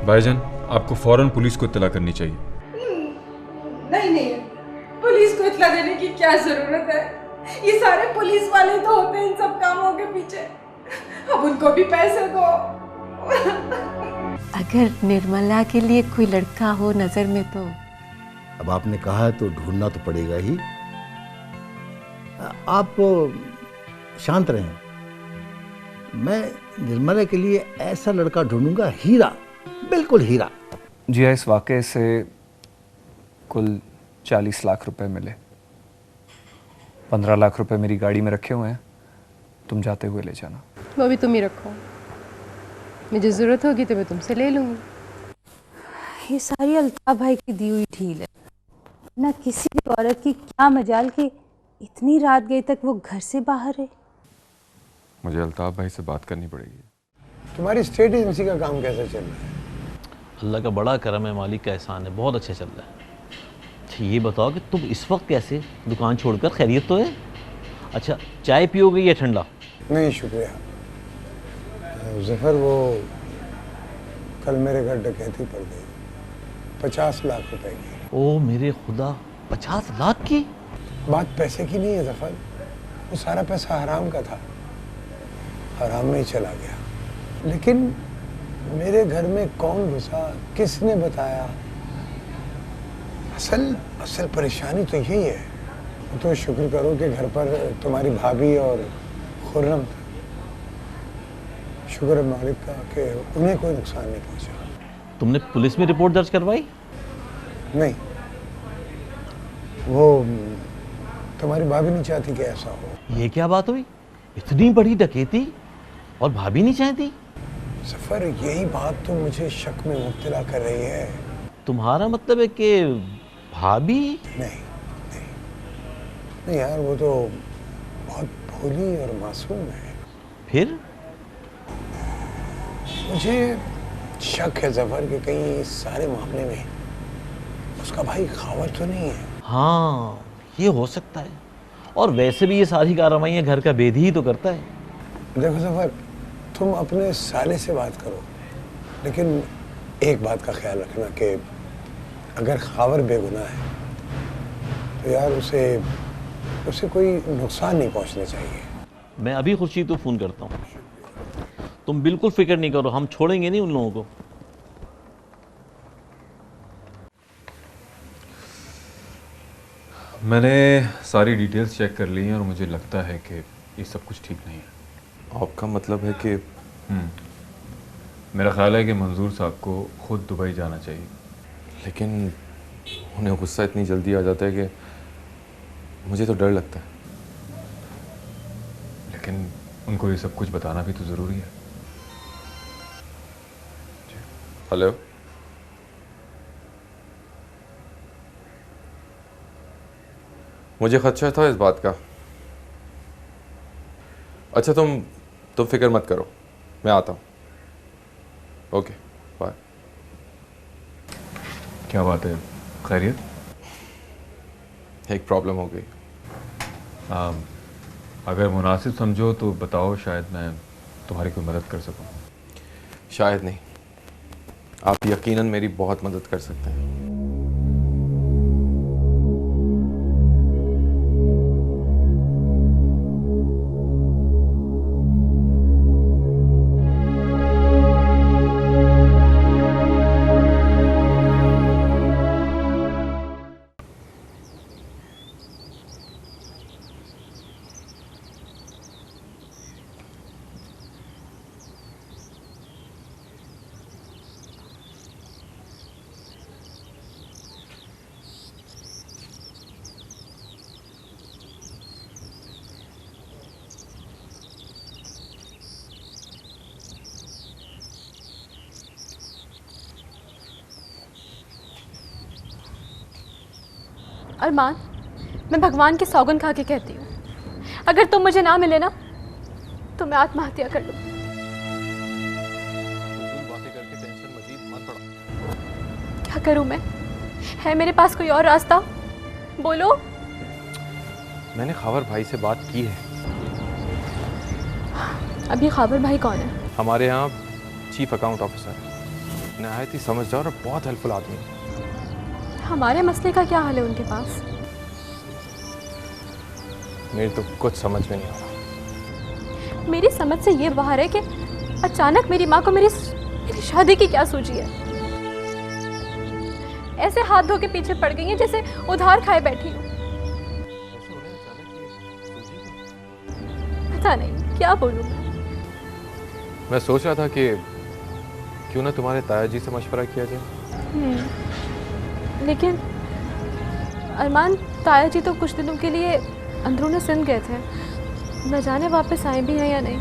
भाईजान, आपको फौरन पुलिस को इत्तला करनी चाहिए। नहीं नहीं, पुलिस को इत्तला देने की क्या जरूरत है? ये सारे पुलिस वाले तो होते हैं इन सब कामों के पीछे। अब उनको भी पैसे दो। अगर निर्मला के लिए कोई लड़का हो नजर में तो। अब आपने कहा है तो ढूंढना तो पड़ेगा ही। आप शांत रहें, मैं निर्मला के लिए ऐसा लड़का ढूंढूंगा, हीरा, बिल्कुल हीरा। जी हाँ, इस वाकये से कुल 40 लाख रुपए मिले। 15 लाख रुपए मेरी गाड़ी में रखे हुए हैं, तुम जाते हुए ले जाना। वो भी तुम ही रखो, मुझे जरूरत होगी तो मैं तुमसे ले लूंगी। ये सारी अल्ताफ भाई की दी हुई ढील है ना। किसी भी औरत की क्या मजाल कि इतनी रात गई तक वो घर से बाहर है। मुझे अल्ताफ भाई से बात करनी पड़ेगी। तुम्हारी स्टेट एजेंसी का काम कैसे चल रहा है? अल्लाह का बड़ा करम है, मालिक का एहसान है, बहुत अच्छा चल रहा है। अच्छा ये बताओ कि तुम इस वक्त कैसे दुकान छोड़कर, खैरियत तो है? अच्छा चाय पियोगे या ठंडा? नहीं शुक्रिया ज़फ़र, वो कल मेरे घर डकैती पड़ गई, 50 लाख रुपए की। ओ मेरे खुदा, 50 लाख की? बात पैसे की नहीं है ज़फ़र, वो सारा पैसा हराम का था, हराम में ही चला गया। लेकिन मेरे घर में कौन घुसा, किसने बताया, असल परेशानी तो यही है। तो शुक्र करो कि घर पर तुम्हारी भाभी और खुर्रम था। शुक्र है मालिक का कि उन्हें कोई नुकसान नहीं पहुंचा। तुमने पुलिस में रिपोर्ट दर्ज करवाई? नहीं, वो तुम्हारी भाभी नहीं चाहती कि ऐसा हो। ये क्या बात हुई? इतनी बड़ी डकैती और भाभी नहीं चाहती? सफर, यही बात तो मुझे शक में मुब्तला कर रही है। तुम्हारा मतलब है कि भाभी? नहीं नहीं नहीं यार, वो तो बहुत भोली और मासूम है। फिर? मुझे शक है ज़फ़र कि कहीं इस सारे मामले में उसका भाई खावर तो नहीं है। हाँ ये हो सकता है, और वैसे भी ये सारी कार्रवाइयाँ घर का बेदी ही तो करता है। देखो ज़फ़र, तुम अपने साले से बात करो, लेकिन एक बात का ख्याल रखना कि अगर खावर बेगुनाह है तो यार उसे कोई नुकसान नहीं पहुंचना चाहिए। मैं अभी खुर्शीद को फ़ोन करता हूँ, तुम बिल्कुल फिक्र नहीं करो, हम छोड़ेंगे नहीं उन लोगों को। मैंने सारी डिटेल्स चेक कर ली हैं और मुझे लगता है कि ये सब कुछ ठीक नहीं है। आपका मतलब है कि? मेरा ख्याल है कि मंजूर साहब को खुद दुबई जाना चाहिए। लेकिन उन्हें गुस्सा इतनी जल्दी आ जाता है कि मुझे तो डर लगता है। लेकिन उनको ये सब कुछ बताना भी तो ज़रूरी है। हेलो, मुझे खदशा था इस बात का। अच्छा तुम फिक्र मत करो, मैं आता हूँ। Okay bye. क्या बात है, खैरियत? एक प्रॉब्लम हो गई। अगर मुनासिब समझो तो बताओ, शायद मैं तुम्हारी कोई मदद कर सकूं। शायद नहीं, आप यकीनन मेरी बहुत मदद कर सकते हैं। अरमान, मैं भगवान की सौगंध खा के कहती हूँ, अगर तुम मुझे ना मिले ना तो मैं आत्महत्या कर लूँ। क्या करूँ मैं? है मेरे पास कोई और रास्ता? बोलो। मैंने खावर भाई से बात की है। अब ये खावर भाई कौन है? हमारे यहाँ चीफ अकाउंट ऑफिसर है। नहायत ही समझदार और बहुत हेल्पफुल आदमी है। हमारे मसले का क्या हाल है उनके पास? मेरी तो कुछ समझ में नहीं आ रहा। मेरी समझ से ये बाहर है कि अचानक मेरी माँ को मेरी शादी की क्या सूझी है। ऐसे हाथ धो के पीछे पड़ गई है जैसे उधार खाए बैठी हूँ। पता नहीं क्या बोलूँ मैं सोच रहा था कि क्यों ना तुम्हारे ताया जी से मशवरा किया जाए। लेकिन अरमान, ताया जी तो कुछ दिनों के लिए अंदरूनी सिंध गए थे, न जाने वापस आए भी हैं या नहीं।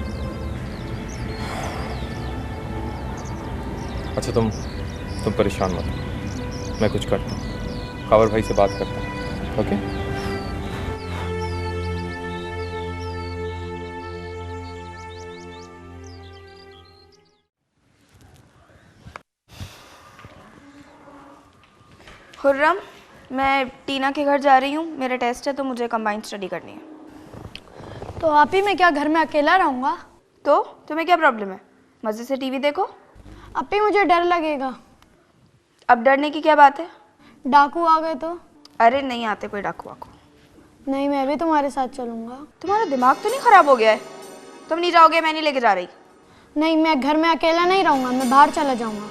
अच्छा तुम परेशान मत हो, मैं कुछ करता हूँ, खावर भाई से बात करता हूँ। ओके? खुर्रम, मैं टीना के घर जा रही हूँ। मेरा टेस्ट है तो मुझे कंबाइंड स्टडी करनी है। तो आप ही मैं क्या घर में अकेला रहूँगा? तो तुम्हें क्या प्रॉब्लम है? मज़े से टीवी देखो। अब भी मुझे डर लगेगा। अब डरने की क्या बात है? डाकू आ गए तो? अरे नहीं आते कोई डाकू वाकू। नहीं, मैं भी तुम्हारे साथ चलूँगा। तुम्हारा दिमाग तो नहीं ख़राब हो गया है? तुम नहीं जाओगे, मैं नहीं लेके जा रही। नहीं, मैं घर में अकेला नहीं रहूँगा, मैं बाहर चला जाऊँगा।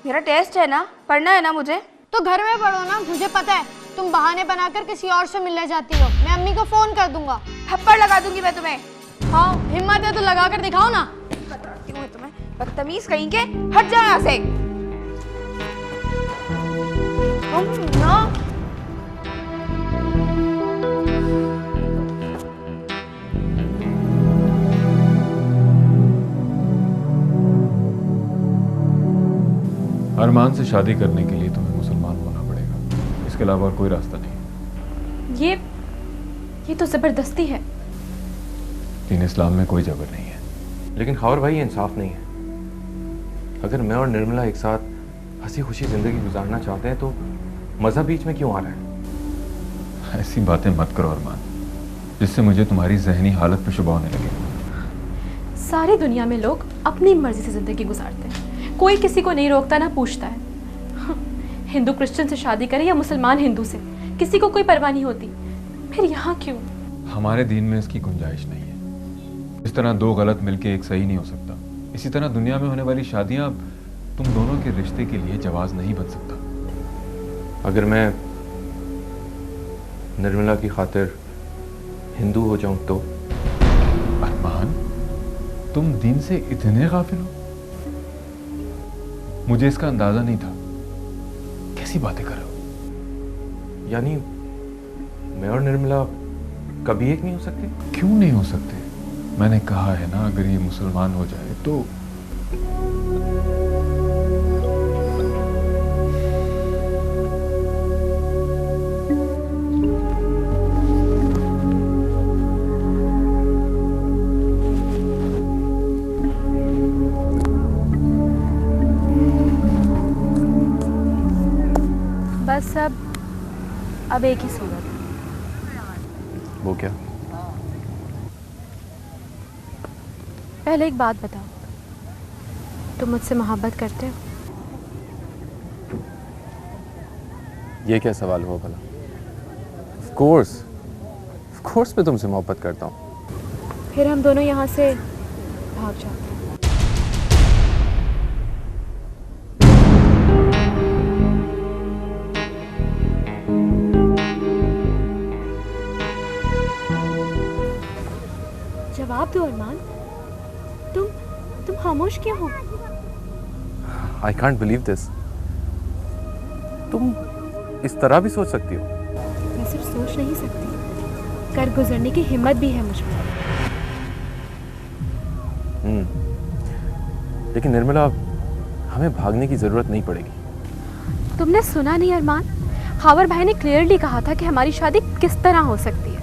मेरा टेस्ट है ना, पढ़ना है ना मुझे। तो घर में पढ़ो ना, मुझे पता है तुम बहाने बनाकर किसी और से मिलने जाती हो। मैं अम्मी को फोन कर दूंगा। थप्पड़ लगा दूंगी मैं तुम्हें। हाँ, हिम्मत है तो लगा कर दिखाओ ना। बताती हूँ तुम्हें, बदतमीज कहीं के, हट जाओ यहाँ से। ना अरमान से शादी करने के लिए तुम्हें मुसलमान होना पड़ेगा, इसके अलावा और कोई रास्ता नहीं। ये तो जबरदस्ती है। दीन इस्लाम में कोई जबर नहीं है। लेकिन खावर भाई ये इंसाफ नहीं है। अगर मैं और निर्मला एक साथ हंसी खुशी जिंदगी गुजारना चाहते हैं तो मज़हब बीच में क्यों आ रहा है? ऐसी बातें मत करो अरमान, जिससे मुझे तुम्हारी जहनी हालत पर शुबा होने लगे। सारी दुनिया में लोग अपनी मर्जी से जिंदगी गुजारते हैं, कोई किसी को नहीं रोकता ना पूछता है। हिंदू क्रिश्चियन से शादी करे या मुसलमान हिंदू से, किसी को कोई परवाह नहीं होती। फिर यहाँ क्यों? हमारे दीन में इसकी गुंजाइश नहीं है। इस तरह दो गलत मिलके एक सही नहीं हो सकता। इसी तरह दुनिया में होने वाली शादियां तुम दोनों के रिश्ते के लिए जवाज नहीं बन सकता। अगर मैं निर्मला की खातिर हिंदू हो जाऊं तो? अरमान, तुम दीन से इतने गाफिल हो? मुझे इसका अंदाजा नहीं था। कैसी बातें कर रहे हो? यानी मैं और निर्मला कभी एक नहीं हो सकते? क्यों नहीं हो सकते? मैंने कहा है ना, अगर ये मुसलमान हो जाए तो बस अब एक ही सूरत है। वो क्या? पहले एक बात बताओ, तुम मुझसे मोहब्बत करते हो? ये क्या सवाल हुआ भला? ऑफ कोर्स मैं तुमसे मोहब्बत करता हूँ। फिर हम दोनों यहाँ से भाग जाते हैं। जवाब दो अरमान, तुम खामोश क्यों हो? I can't believe this. तुम इस तरह भी सोच सकती हो? मैं सिर्फ सोच नहीं सकती, कर गुजरने की हिम्मत भी है मुझ में। लेकिन निर्मला, हमें भागने की जरूरत नहीं पड़ेगी। तुमने सुना नहीं अरमान, खावर भाई ने क्लियरली कहा था कि हमारी शादी किस तरह हो सकती है।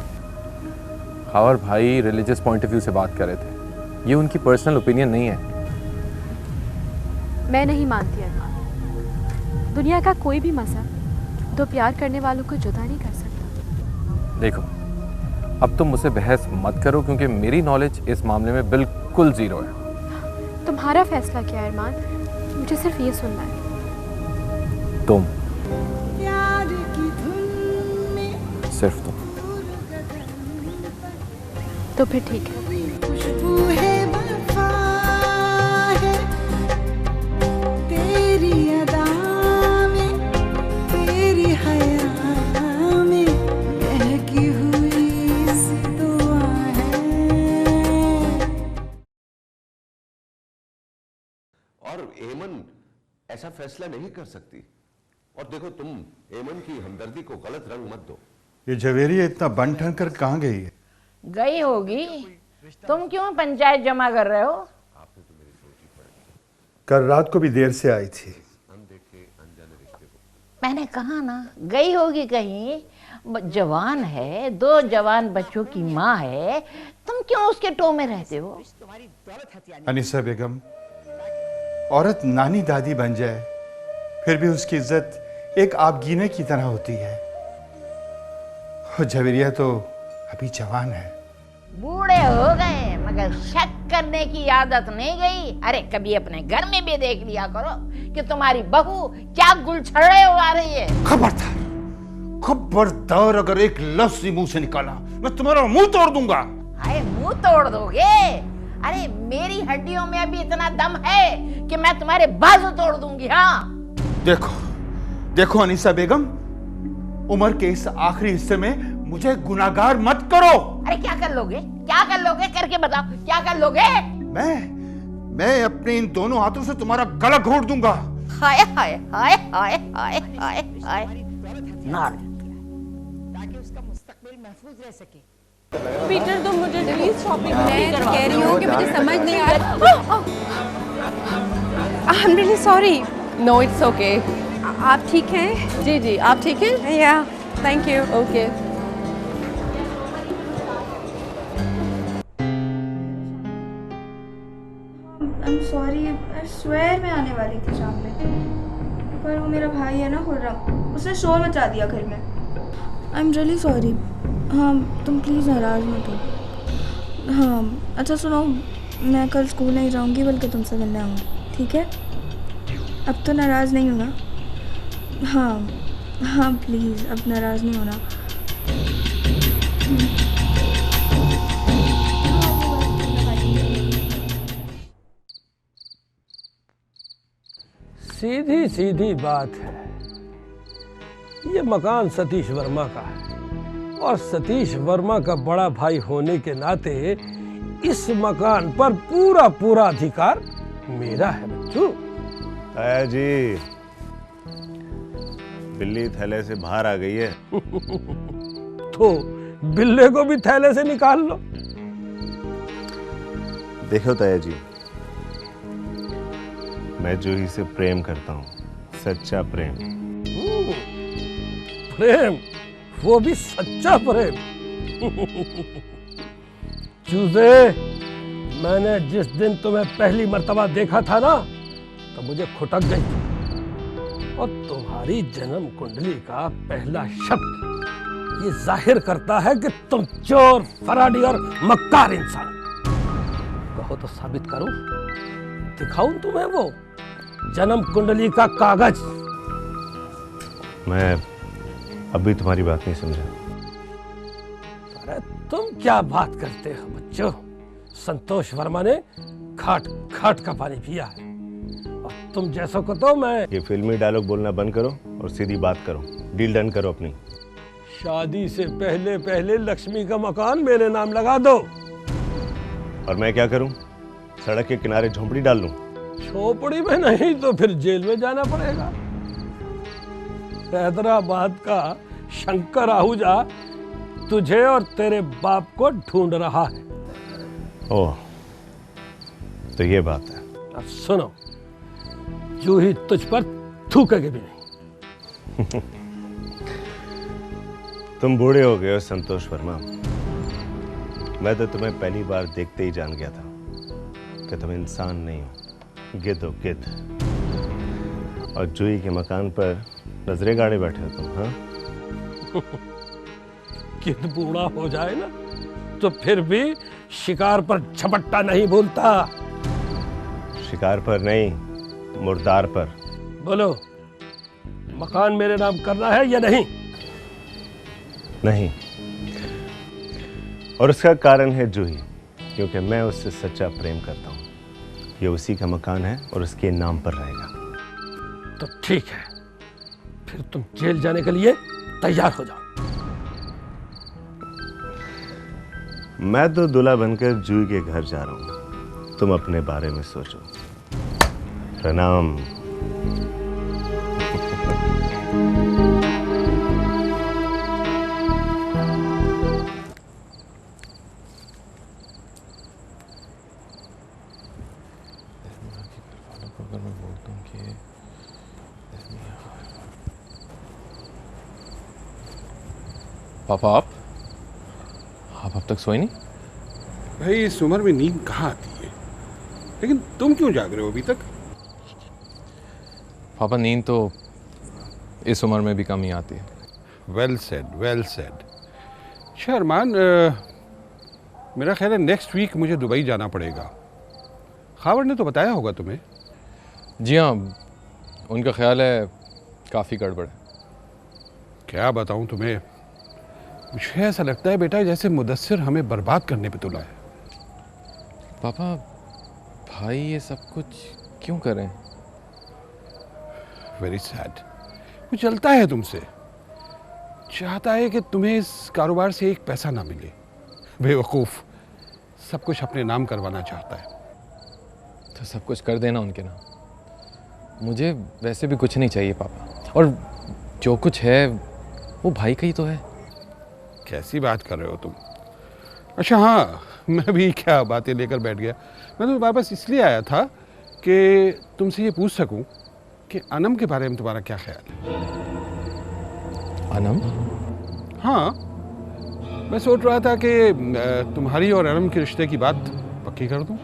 खावर भाई रिलीजियस पॉइंट ऑफ व्यू से बात कर रहे थे, ये उनकी पर्सनल ओपिनियन नहीं है। मैं नहीं मानती अरमान, दुनिया का कोई भी मज़हब दो प्यार करने वालों को जुदा नहीं कर सकता। देखो, अब तुम मुझसे बहस मत करो क्योंकि मेरी नॉलेज इस मामले में बिल्कुल जीरो है। तुम्हारा फैसला क्या है अरमान? मुझे सिर्फ ये सुनना है। तुम, सिर्फ तुम। तो फिर ठीक है। खुशबू है वफा है तेरी अदा में, तेरी हया में बहकी हुई सी दुआ है। और एमन ऐसा फैसला नहीं कर सकती। और देखो, तुम एमन की हमदर्दी को गलत रंग मत दो। ये जवेरिया इतना बन ठन कर कहाँ गई है? गई होगी। तुम क्यों पंचायत जमा कर रहे हो? कल रात को भी देर से आई थी। मैंने कहा ना, गई होगी कहीं। जवान है, 2 जवान बच्चों की माँ है, तुम क्यों उसके टो में रहते हो? अनीसा बेगम, औरत नानी दादी बन जाए फिर भी उसकी इज्जत एक आबगीने की तरह होती है। और जवेरिया तो अभी जवान है। बूढ़े हो गए मगर शक करने की आदत नहीं गई। अरे कभी अपने घर में भी देख लिया करो कि तुम्हारी बहू क्या गुलछड़े उड़ा रही है। खबरदार, खबरदार, अगर एक लफ्ज मुंह से निकाला मैं तुम्हारा मुंह तोड़ दूंगा। अरे मुंह तोड़ दोगे? अरे मेरी हड्डियों में अभी इतना दम है कि मैं तुम्हारे बाजू तोड़ दूंगी। हाँ देखो देखो अनीसा बेगम, उम्र के इस आखिरी हिस्से में मुझे गुनाहगार मत करो। अरे क्या कर लोगे? क्या कर लोगे? करके बताओ, क्या कर लोगे? मैं अपने इन दोनों हाथों से तुम्हारा गला घोट दूंगा। हाय हाय हाय हाय हाय हाय हाय। ताकि उसका मुस्तकबिल महफूज रह सके। पीटर, तुम मुझे प्लीज शॉपिंग कह रही हूँ कि मुझे समझ नहीं आ रहा। I am really sorry. No it's okay. आप ठीक हैं? जी जी, आप ठीक हैं? या thank you. Okay. I am sorry, I swear मैं आने वाली थी शाम में, पर वो मेरा भाई है ना खुर्रम, उसने शोर मचा दिया घर में। आई एम रियली सॉरी। हाँ तुम प्लीज़ नाराज़ मत हो। हाँ अच्छा सुनो, मैं कल स्कूल नहीं जाऊँगी बल्कि तुमसे मिलने आऊँगी, ठीक है? अब तो नाराज़ नहीं हो ना? हाँ हाँ प्लीज़, अब नाराज़ नहीं होना। सीधी सीधी बात है, ये मकान सतीश वर्मा का है और सतीश वर्मा का बड़ा भाई होने के नाते इस मकान पर पूरा पूरा अधिकार मेरा है बच्चों। ताया जी, बिल्ली थैले से बाहर आ गई है। तो बिल्ले को भी थैले से निकाल लो। देखो ताया जी, मैं जूही से प्रेम करता हूँ, सच्चा प्रेम। प्रेम, वो भी सच्चा प्रेम। चूजे, मैंने जिस दिन तुम्हें पहली मर्तबा देखा था ना, तो मुझे खुटक गई थी। और तुम्हारी जन्म कुंडली का पहला शब्द ये जाहिर करता है कि तुम चोर, फराडी और मक्कार इंसान। कहो तो साबित करूं, दिखाऊं तुम्हें वो जन्म कुंडली का कागज। मैं अभी तुम्हारी बात नहीं समझा। अरे तुम क्या बात करते हो बच्चों? संतोष वर्मा ने घाट घाट का पानी पिया है और तुम जैसों को तो मैं। ये फिल्मी डायलॉग बोलना बंद करो और सीधी बात करो, डील डन करो अपनी। शादी से पहले पहले लक्ष्मी का मकान मेरे नाम लगा दो। और मैं क्या करूं? सड़क के किनारे झोंपड़ी डाल लूं? झोपड़ी में नहीं तो फिर जेल में जाना पड़ेगा। हैदराबाद का शंकर आहूजा तुझे और तेरे बाप को ढूंढ रहा है। ओह, तो ये बात है। अब सुनो, जूही तुझ पर थूकेगी भी नहीं। तुम बूढ़े हो गए हो संतोष वर्मा। मैं तो तुम्हें पहली बार देखते ही जान गया था कि तुम इंसान नहीं हो, गिद्ध हो, गिद्ध। और जूही के मकान पर नजरें गाड़े बैठे हो तुम। हाँ गिद्ध बूढ़ा हो जाए ना तो फिर भी शिकार पर झपट्टा नहीं भूलता। शिकार पर नहीं, मुर्दार पर। बोलो, मकान मेरे नाम करना है या नहीं? नहीं, और उसका कारण है जूही, क्योंकि मैं उससे सच्चा प्रेम करता हूँ। ये उसी का मकान है और उसके नाम पर रहेगा। तो ठीक है, फिर तुम जेल जाने के लिए तैयार हो जाओ। मैं तो दूल्हा बनकर जूही के घर जा रहा हूँ, तुम अपने बारे में सोचो। प्रणाम। पापा आप अब तक सोए नहीं? भाई इस उम्र में नींद कहाँ आती है, लेकिन तुम क्यों जाग रहे हो अभी तक? पापा नींद तो इस उम्र में भी कम ही आती है। Well said, well said. शहरमान, मेरा ख्याल है नेक्स्ट वीक मुझे दुबई जाना पड़ेगा। खावर ने तो बताया होगा तुम्हें। जी हाँ, उनका ख्याल है काफ़ी गड़बड़ है। क्या बताऊँ तुम्हें, मुझे ऐसा लगता है बेटा जैसे मुदस्सिर हमें बर्बाद करने पे तुला है। पापा भाई ये सब कुछ क्यों कर रहे हैं? Very sad. वो जलता है तुमसे, चाहता है कि तुम्हें इस कारोबार से एक पैसा ना मिले। बेवकूफ़, सब कुछ अपने नाम करवाना चाहता है। तो सब कुछ कर देना उनके नाम। मुझे वैसे भी कुछ नहीं चाहिए पापा, और जो कुछ है वो भाई का ही तो है। कैसी बात कर रहे हो तुम? अच्छा हाँ, मैं भी क्या बातें लेकर बैठ गया। मैं तो वापस इसलिए आया था कि तुमसे ये पूछ सकूं कि अनम के बारे में तुम्हारा क्या ख्याल है? अनम? हाँ, मैं सोच रहा था कि तुम्हारी और अनम के रिश्ते की बात पक्की कर दूं।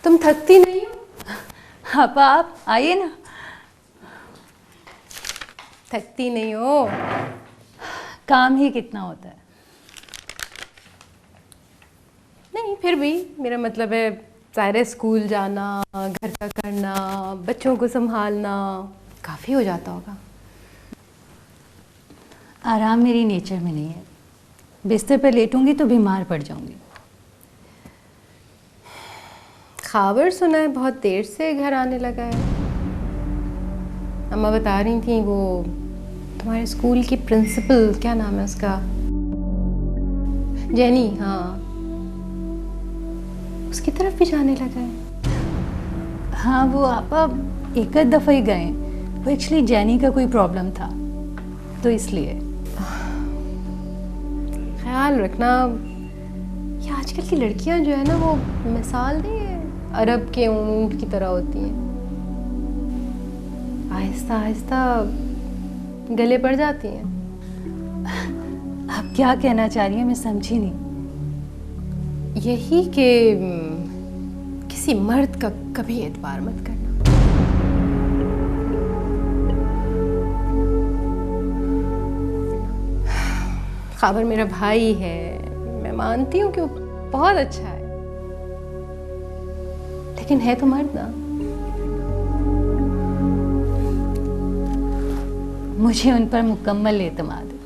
तुम थकती नहीं हो? हाँ आप आइए ना। थकती नहीं हो? काम ही कितना होता है। नहीं, फिर भी मेरा मतलब है सारे स्कूल जाना, घर का करना, बच्चों को संभालना काफ़ी हो जाता होगा। आराम मेरी नेचर में नहीं है। बिस्तर पर लेटूंगी तो बीमार पड़ जाऊंगी। खबर सुना है बहुत देर से घर आने लगा है। अम्मा बता रही थी वो तुम्हारे स्कूल की प्रिंसिपल, क्या नाम है उसका? जेनी। हाँ, उसकी तरफ भी जाने लगा है। हाँ, वो आपा एक दफ़ा ही गए। वो एक्चुअली जेनी का कोई प्रॉब्लम था तो इसलिए। ख्याल रखना, ये आजकल की लड़कियां जो है ना वो मिसाल नहीं है, अरब के ऊंट की तरह होती हैं। आहिस्ता आहिस्ता गले पड़ जाती हैं। आप क्या कहना चाह रही हैं, मैं समझी नहीं। यही कि किसी मर्द का कभी एतबार मत करना। खाबर मेरा भाई है, मैं मानती हूँ कि वो बहुत अच्छा है, लेकिन है तो मर्द ना। मुझे उन पर मुकम्मल एतमाद है।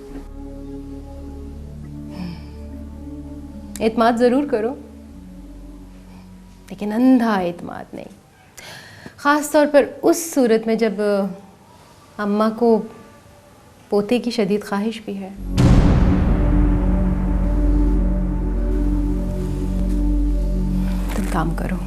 एतमाद ज़रूर करो, लेकिन अंधा एतमाद नहीं। ख़ास तौर पर उस सूरत में जब अम्मा को पोते की शदीद ख्वाहिश भी है। तुम काम करो।